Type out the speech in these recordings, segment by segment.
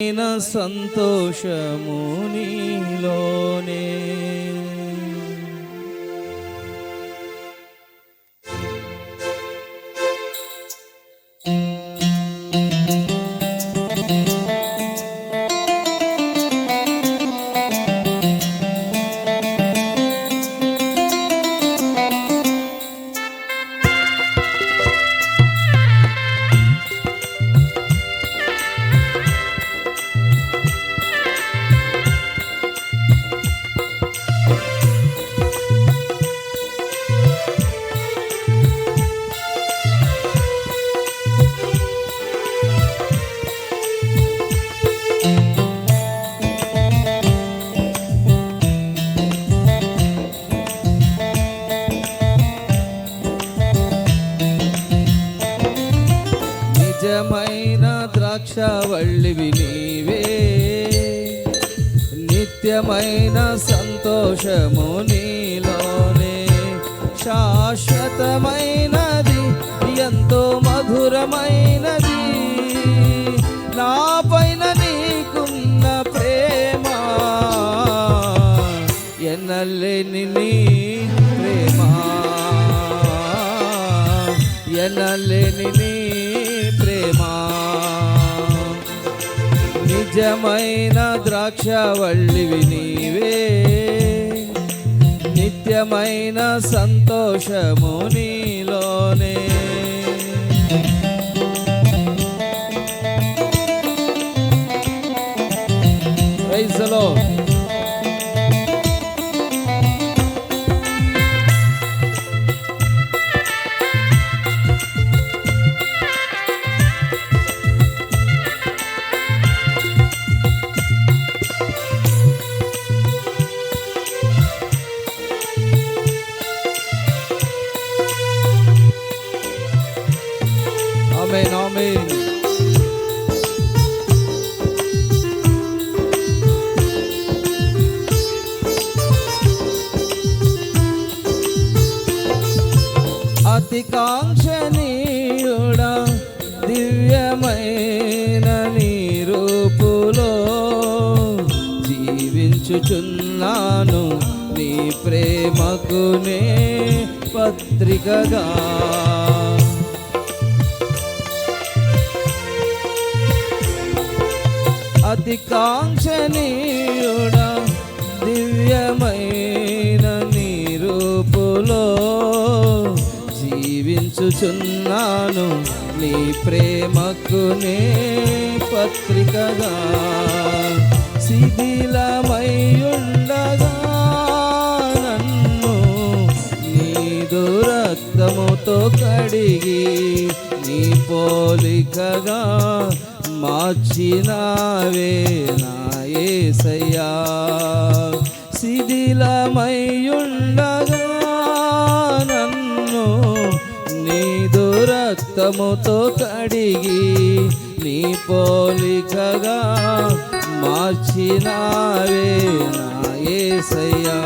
సంతోషము నీలోనే. నిజమైన ద్రాక్షవల్లివి నీవే, నిత్యమైన సంతోషము నీలోనే. శాశ్వతమైనది ఎంతో మధురమైనది, నా పైన నీకున్న ప్రేమ ఎన్నలేని నీ ప్రేమ, ఎన్నలేని నీ ప్రేమ. నిజమైన ద్రాక్షవల్లివి నీవే, నిత్యమైన సంతోషము నీలోనే. Praise the Lord. ఆమేన్, ఆమేన్. అతి కాంక్షణీయుడా, దివ్యమైన నీ రూపులో జీవించుచున్నాను, నీ ప్రేమకు నే పత్రికగా. అతి కాంక్షణీయుడా, దివ్యమైన నీ రూపులో జీవించుచున్నాను, నీ ప్రేమకు నే పత్రికగా. శిథిలమయ్యుండగా నన్ను నీదు రక్తముతో కడిగి, నీ పోలికగా మార్చినావే నా యేసయ్యా. శిథిలమయ్యుండగా నన్ను నీదు రక్తముతో కడిగి, నీ పోలికగా మార్చినావే నా యేసయ్యా.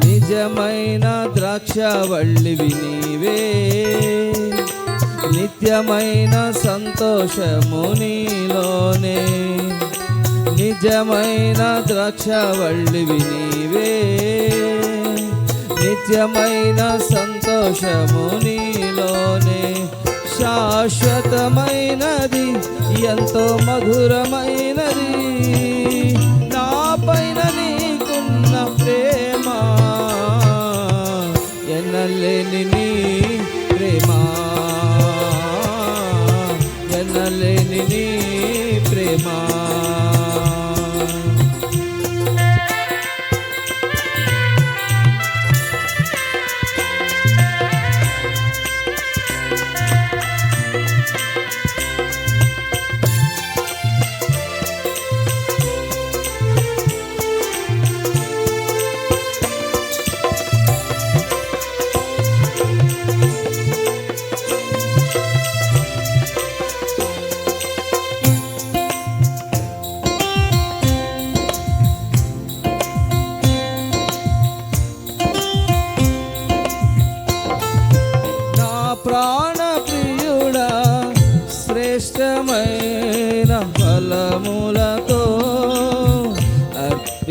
నిజమైన ద్రాక్షవల్లివి నీవే, నిత్యమైన సంతోషము నీలోనే. నిజమైన ద్రాక్షవల్లివి నీవే, నిత్యమైన సంతోషము నీలోనే. శాశ్వతమైనది ఎంతో మధురమైనది, నా పైన నీకున్న ప్రేమ ఎన్నలేని నీ ప్రేమ, ఎన్నలేని నీ ప్రేమ.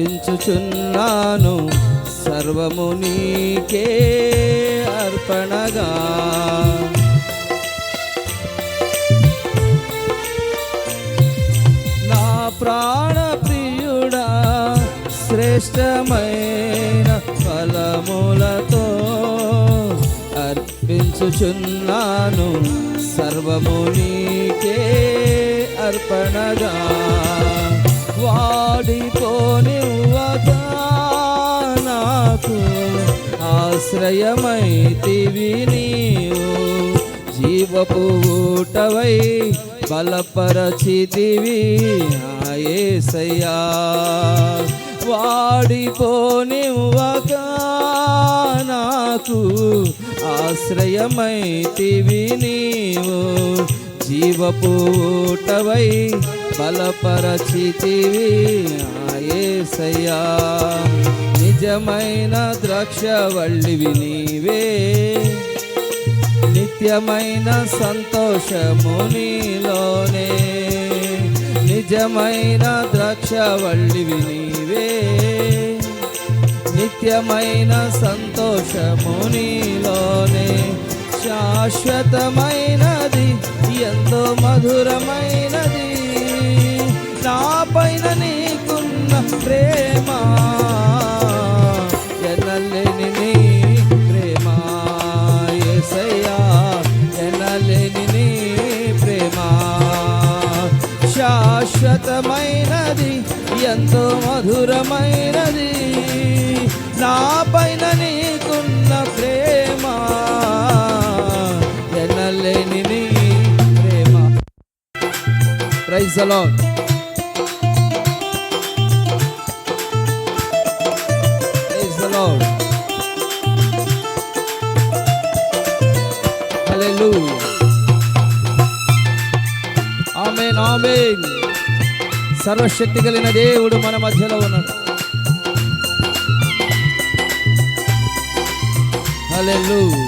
అర్పించుచున్నాను సర్వము నీకే అర్పణగా. నా ప్రాణ ప్రియుడా శ్రేష్టమైన ఫలములతో అర్పించుచున్నాను సర్వము నీకే అర్పణగా. వాడిపోనివ్వగా నాకు ఆశ్రయమైతివి నీవు, జీవపు ఊటవై బలపరచితివి ఆ యేసయ్యా. వాడిపోనివ్వగా నాకు ఆశ్రయమైతివి నీవు, జీవపు ఊటవై బలపరచితివి ఆ యేసయ్యా. నిజమైన ద్రాక్షవల్లివి నీవే, నిత్యమైన సంతోషము నీలోనే. నిజమైన ద్రాక్షవల్లివి నీవే, నిత్యమైన సంతోషము నీలోనే. శాశ్వతమైనది ఎంతో మధురమైనది నా పైన నీకున్న ప్రేమ, ఎనలేని నీ ప్రేమ యేసయ్యా, ఎనలేని నీ ప్రేమ. శాశ్వతమైనది ఎంతో మధురమైనది నా పైన నీకున్న ప్రేమ, ఎనలేని నీ ప్రేమ. Praise the Lord. Praise the Lord. హల్లెలూయా. ఆమేన్, ఆమేన్. సర్వశక్తి కలిగిన దేవుడు మన మధ్యలో ఉన్నాడు. హల్లెలూయా.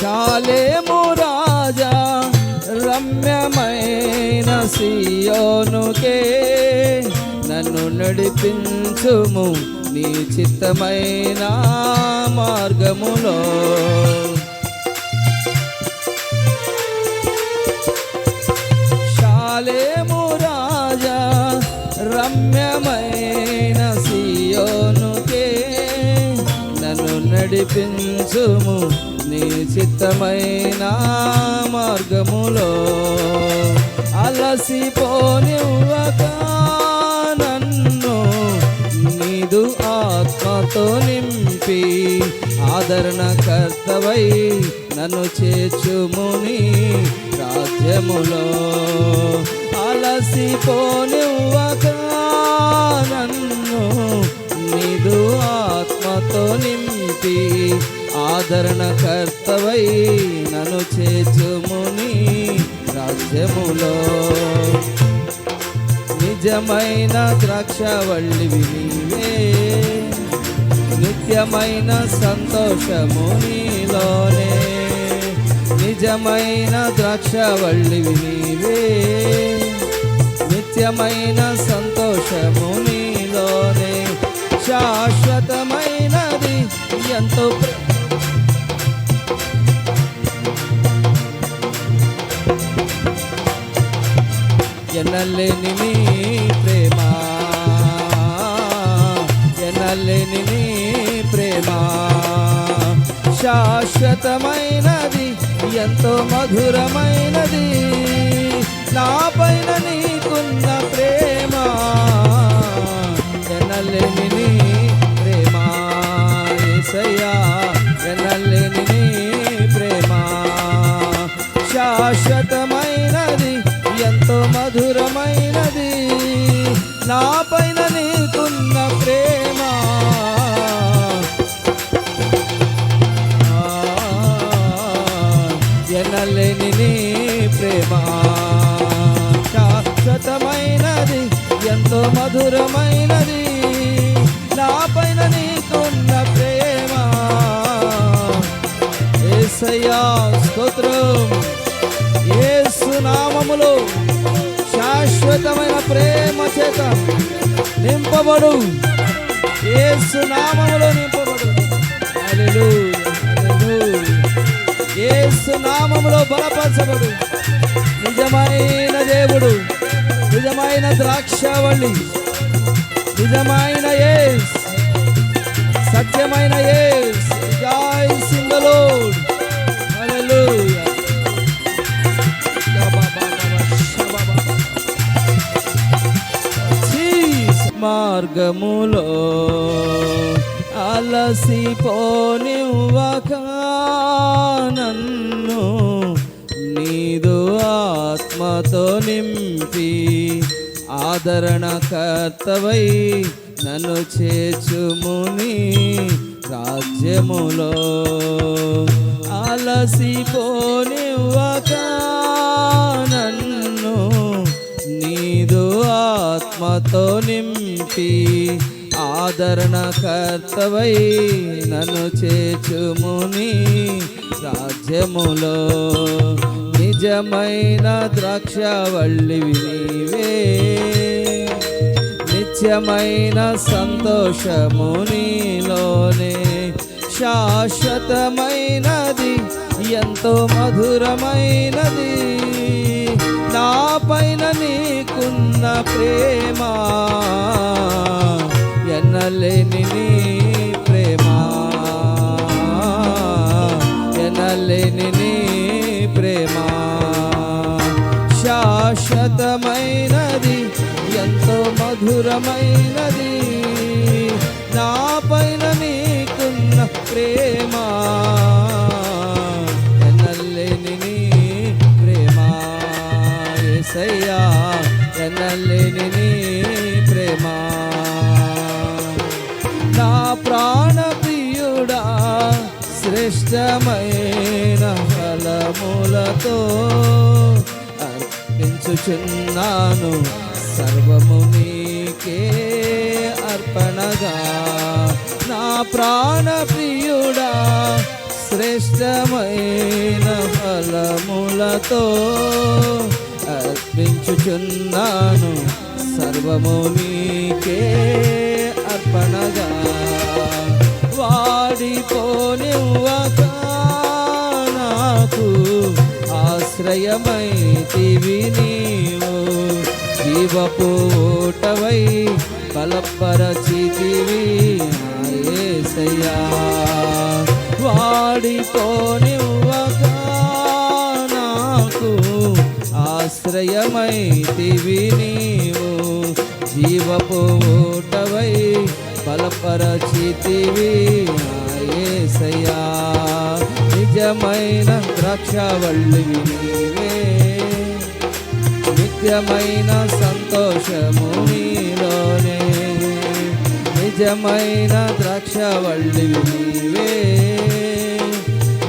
షాలేము రాజా రమ్యమైన సియోనుకే నన్ను నడిపించుము నీ చిత్తమైన మార్గములో. షాలేము రాజా రమ్యమైన సియోనుకే నన్ను నడిపించుము నీ చిత్తమైన మార్గములో. అలసిపోనివ్వగా నన్ను నీదు ఆత్మతో నింపి, ఆదరణకర్తవై నన్ను చేర్చుము నీ రాజ్యములో. అలసిపోనివ్వగా నన్ను నీదు ఆత్మతో నింపి, ఆదరణకర్తవై నన్ను చేర్చుము నీ రాజ్యములో. నిజమైన ద్రాక్షవల్లివి నీవే, నిత్యమైన సంతోషము నీలోనే. నిజమైన ద్రాక్షవల్లివి నీవే, నిత్యమైన సంతోషము నీలోనే. శాశ్వతమైనది ఎంతో ఎనలేని నీ ప్రేమ, ఎనలేని నీ ప్రేమ. శాశ్వతమైనది ఎంతో మధురమైనది నా పైన నీకున్న ప్రేమ, ఎనలేని నీ ప్రేమ యేసయ్యా, ఎనలేని నీ ప్రేమ. శాశ్వతమైనది ఎంతో మధురమైనది నా పైన నీకున్న ప్రేమ, ఎనలేని నీ ప్రేమ. శాశ్వతమైనది ఎంతో మధురమైనది, నా పైన నీకున్న ప్రేమ. యేసయ్యా స్తోత్రం. యేసు నామములో శాశ్వతమైన ప్రేమ చేత నింపబడు, యేసు నామములో నింపబడు. హల్లెలూయా, హల్లెలూయా. యేసు నామములో బలపరచబడు. నిజమైన దేవుడు, నిజమైన ద్రాక్షవల్లి, నిజమైన యేసు, సత్యమైన Yesu. Rejoice in the Lord. హల్లెలూయా. మార్గములో అలసిపోనివ్వక నన్ను నీదు ఆత్మతో నింపి ఆదరణకర్తవై నన్ను చేర్చుముని రాజ్యములో. అలసిపోనివ్వక నన్ను నీదు ఆత్మతో నింపి ఆదరణకర్తవై నన్ను చేర్చుముని రాజ్యములో. నిజమైన ద్రాక్షవల్లివి నీవే, నిత్యమైన సంతోషము నీలోనే. శాశ్వతమైనది, ఎంతో మధురమైనది, నా పైన నీకున్న ప్రేమ. ఎన్నలేని నీ ప్రేమ, ఎన్నలేని నీ ప్రేమ. శాశ్వతమైనది, ఎంతో మధురమైనది, నా పైన నీకున్న ప్రేమ. ఎన్నలేని నీ ప్రేమ యేసయ్యా, ఎన్నలేని నీ ప్రేమ. నా ప్రాణ ప్రియుడా, శ్రేష్టమైన ఫలములతో అర్పించుచున్నాను సర్వము నీకే అర్పణగా. నా ప్రాణ ప్రియుడా, శ్రేష్టమైన ఫలములతో అర్పించుచున్నాను సర్వము నీకే అర్పణగా. వాడిపోనివ్వక నాకు ఆశ్రయమైతివి నీవు, జీవపు ఊటవై బలపరచితివి యేసయ్యా. వాడిపోనివ్వక నాకు ఆశ్రయమైతివి నీవు, జీవపు ఊటవై బలపరచితివి యేసయ్యా. నిజమైన ద్రాక్షవల్లివి నీవే, నిత్యమైన సంతోషము నీలోనే. నిజమైన ద్రాక్షవల్లివి నీవే,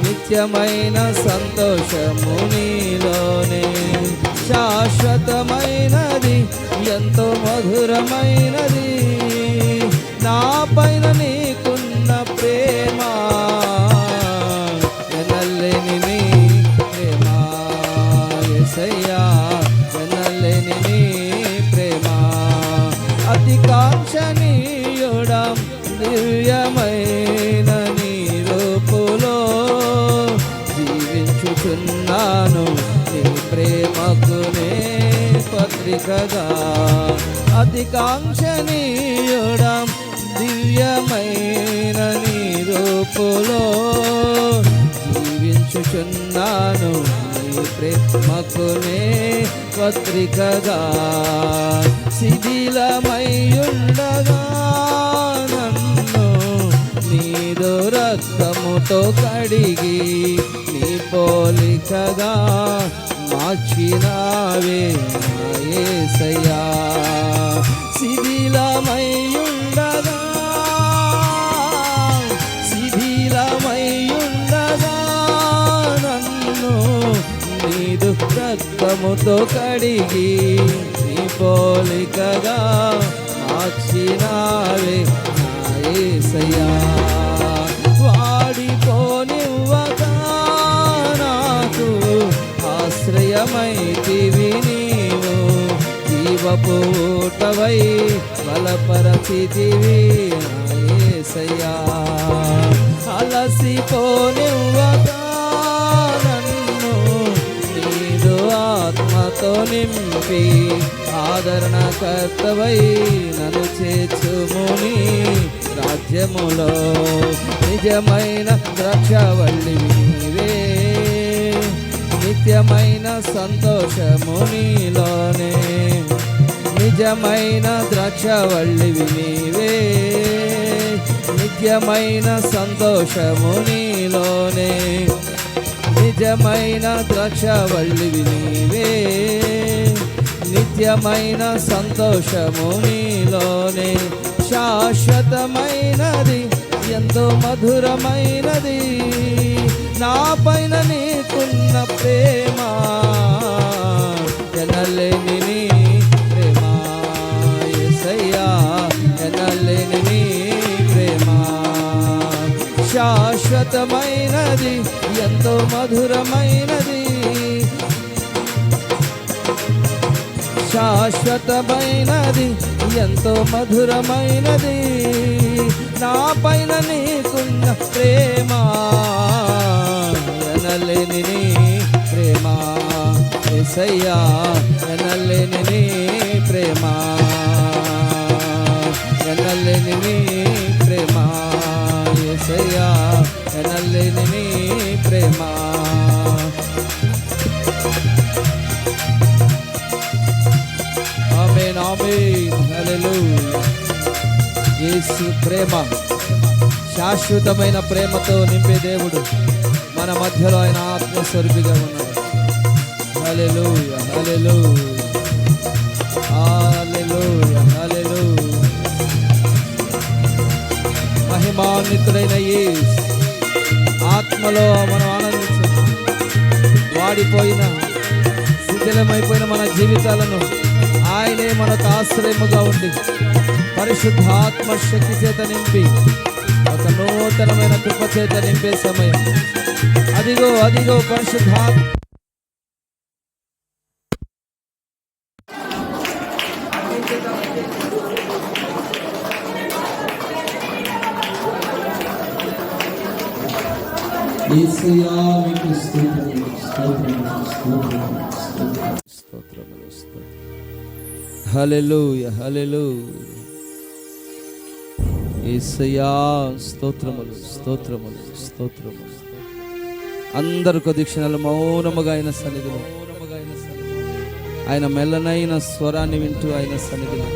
నిత్యమైన సంతోషము నీలోనే. శాశ్వతమైనది, ఎంతో మధురమైనది, నా పైన నీకున్న ప్రేమ. ఎనలేని నీ ప్రేమ యేసయ్యా, ఎనలేని నీ ప్రేమ. అతి కాంక్షణీయుడా, దివ్యమైన నీ రూపులో జీవించుచున్నాను నీ ప్రేమకునే పత్రికగా. అతి కాంక్షణీయుడా, దివ్యమైన నీ రూపులో జీవించుచున్నాను నీ ప్రేమకునే పత్రికగా. శిథిలమయ్యుండగా నన్ను నీదు రక్తముతో కడిగి నీ పోలికగా మార్చినావే యేసయ్యా. శిథిలమయ్యుండగా, శిథిలమయ్యుండగా నన్ను నీదు రక్తముతో కడిగి నీ పోలికగా మార్చినావే నా యేసయ్యా. వాడిపోనివ్వక నాకు ఆశ్రయమైతివి నీవు, జీవపు ఊటవై బలపరచితివి నా యేసయ్యా. అలసిపోనివ్వక నన్ను నీదు ఆత్మతో నింపి, ఆదరణకర్తవై నన్ను చేర్చుము నీ రాజ్యములో. నిజమైన ద్రాక్షవల్లి నీవే, నిత్యమైన సంతోషము నీలోనే. నిజమైన ద్రాక్షవల్లివి నీవే, నిత్యమైన సంతోషము నీలోనే. నిజమైన ద్రాక్షవల్లివి నీవే, నిత్యమైన సంతోషము నీలోనే. శాశ్వతమైనది ఎంతో మధురమైనది నా పైన నీకున్న ప్రేమ, ఎనలేని నీ ప్రేమ యేసయ్యా, ఎనలేని నీ ప్రేమ. శాశ్వతమైనది ఎంతో మధురమైనది, శాశ్వతమైనది ఎంతో మధురమైనది నా పైన నీకున్న ప్రేమ, ఎనలేని నీ ప్రేమ యేసయ్యా, ఎనలేని నీ ప్రేమ, ఎనలేని నీ ప్రేమ యేసయ్యా, ఎనలేని నీ ప్రేమ. ఆమేన్ ఆమేన్ హల్లెలూయా. యేసు ప్రేమ శాశ్వతమైన ప్రేమతో నింపే దేవుడు మన మధ్యలో ఆయన ఆత్మస్వరూపిగా ఉన్నాడు. హల్లెలూయా హల్లెలూయా హల్లెలూయా హల్లెలూయా. మహిమాన్వితుడైన యేసు ఆత్మలో మనం ఆనందించాలి. వాడిపోయిన శిథిలమైపోయిన మన జీవితాలను ఆయనే మనకు ఆశ్రయముగా ఉండి పరిశుద్ధాత్మ శక్తి చేత నింపి ఒక నూతనమైన కృప చేత నింపే సమయం. అదిగో అదిగో పరిశుద్ధాత్మ. హల్లెలూయా హల్లెలూయా. యేసయ్యా స్తోత్రములు స్తోత్రములు స్తోత్రములు. అందరు కొద్ది క్షణాలు మౌనముగా ఆయన సన్నిధిలో, ఆయన మెల్లనైన స్వరాన్ని వింటూ ఆయన సన్నిధిలో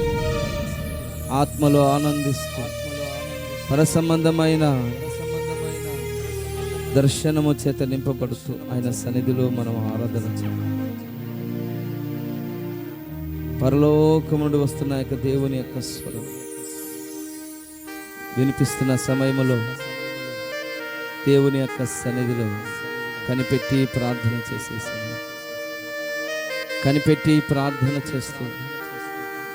ఆత్మలో ఆనందిస్తూ పరసంబంధమైన దర్శనము చేత నింపబడుతూ ఆయన సన్నిధిలో మనం ఆరాధన చేయాలి. పరలోకము నుండి వస్తున్న యొక్క దేవుని యొక్క స్వరం వినిపిస్తున్న సమయంలో దేవుని యొక్క సన్నిధిలో కనిపెట్టి ప్రార్థన చేసేసాను. కనిపెట్టి ప్రార్థన చేస్తూ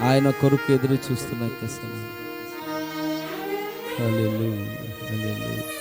ఆయన కొరకు ఎదురు చూస్తున్న యొక్క సమయం. హల్లెలూయా హల్లెలూయా.